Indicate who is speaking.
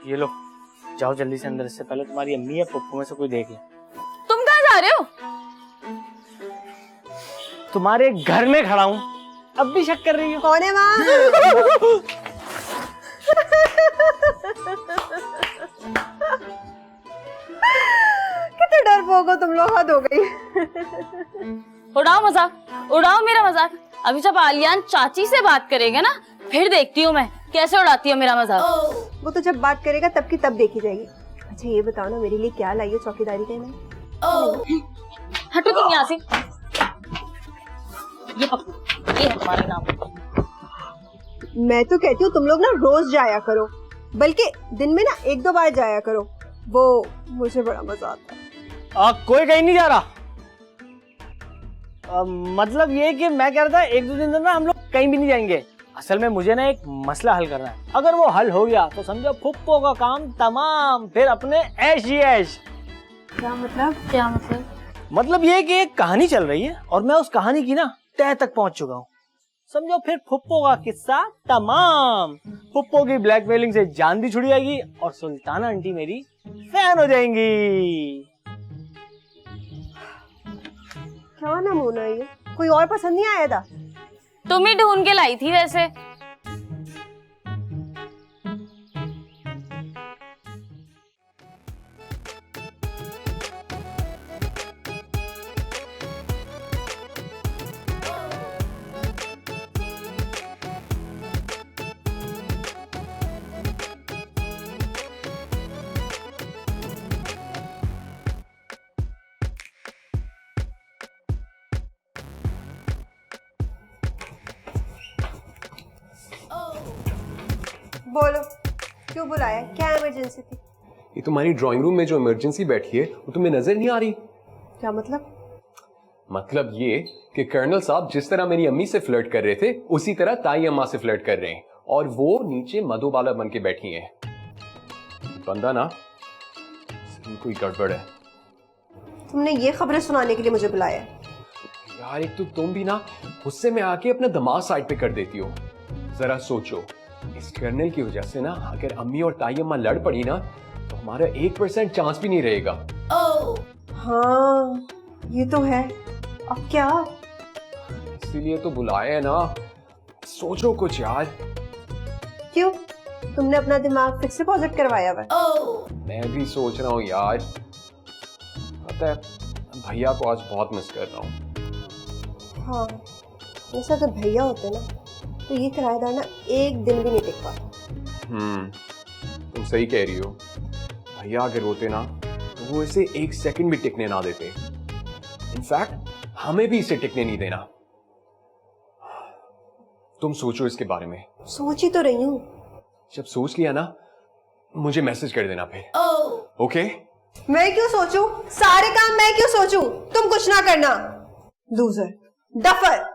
Speaker 1: ये लो, जाओ जल्दी से अंदर, इससे पहले तुम्हारी अम्मी या पप्पू में से कोई देख ले।
Speaker 2: तुम कहाँ जा रहे हो?
Speaker 1: तुम्हारे घर में खड़ा हूँ, अब भी शक कर रही हो?
Speaker 3: कौन है वहाँ? कितने डरपोक हो तुम लोग, हद हो गई।
Speaker 2: उड़ाओ मजाक, उड़ाओ मेरा मजाक। अभी जब आलियान चाची से बात करेगा ना, फिर देखती हूँ मैं कैसे उड़ाती हो मेरा मजाक।
Speaker 3: वो तो जब बात करेगा तब की तब देखी जाएगी। अच्छा ये बताओ ना, मेरे लिए क्या लाई हो चौकीदारी के में?
Speaker 2: हटो तुम यहाँ से। ये पकड़ो, ये है तुम्हारे नाम।
Speaker 3: मैं तो कहती हूँ तुम लोग ना रोज जाया करो, बल्कि दिन में ना 1-2 बार जाया करो, वो मुझे बड़ा मजा आता है।
Speaker 1: कोई कहीं नहीं जा रहा। मतलब ये कि मैं कह रहा था 1-2 दिन ना हम लोग कहीं भी नहीं जाएंगे। असल में मुझे ना एक मसला हल करना है, अगर वो हल हो गया तो समझो फुप्पो का काम तमाम, फिर अपने ऐश ही ऐश।
Speaker 3: क्या मतलब?
Speaker 2: क्या मतलब?
Speaker 1: मतलब ये कि एक कहानी चल रही है और मैं उस कहानी की ना तह तक पहुंच चुका हूँ। समझो फिर फुप्पो का किस्सा तमाम। फुप्पो की ब्लैकमेलिंग से जान भी छुड़ जाएगी और सुल्ताना आंटी मेरी फैन हो जाएंगी।
Speaker 3: क्या नमूना है ये? कोई और पसंद नहीं आया था?
Speaker 2: तुम ही ढूंढ के लाई थी वैसे।
Speaker 3: बोलो, क्यों बुलाया? क्या इमरजेंसी थी?
Speaker 4: ये तुम्हारी ड्राइंग रूम में जो इमरजेंसी बैठी है वो तुम्हें नजर नहीं आ रही?
Speaker 3: क्या मतलब?
Speaker 4: मतलब ये कि कर्नल साहब जिस तरह मेरी अम्मी से फ्लर्ट कर रहे थे उसी तरह ताई अम्मा से फ्लर्ट कर रहे हैं, और वो नीचे मधुबाला बन के बैठी हैं। बंदा ना कोई गड़बड़ है।
Speaker 3: तुमने ये खबरें सुनाने के लिए मुझे बुलाया है?
Speaker 4: यार एक तो तुम भी ना गुस्से में आके अपना दिमाग साइड पे कर देती हो। जरा सोचो, इस कर्नल की वजह से ना अगर अम्मी और ताई अम्मा लड़ पड़ी ना तो हमारा 1% चांस भी नहीं रहेगा।
Speaker 3: हाँ ये तो है। अब क्या?
Speaker 4: इसीलिए तो बुलाया है ना, सोचो कुछ यार।
Speaker 3: क्यों, तुमने अपना दिमाग फिक्स डिपॉजिट करवाया हुआ?
Speaker 4: मैं भी सोच रहा हूँ यार, पता है भैया को आज बहुत मिस कर रहा हूँ।
Speaker 3: हाँ, वैसे अगर भैया होते ना तो ये किराएदार ना एक दिन भी नहीं टिक पाता।
Speaker 4: तुम सही कह रही हो। भैया अगर होते ना तो वो इसे 1 सेकंड भी टिकने ना देते। इनफैक्ट हमें भी इसे टिकने नहीं देना। तुम सोचो इसके बारे में।
Speaker 3: सोच ही तो रही हूँ।
Speaker 4: जब सोच लिया ना मुझे मैसेज कर देना फिर। ओके?
Speaker 3: मैं क्यों सोचूं? सारे काम मैं क्यों सोचूं? तुम कुछ ना करना। Loser, duffer.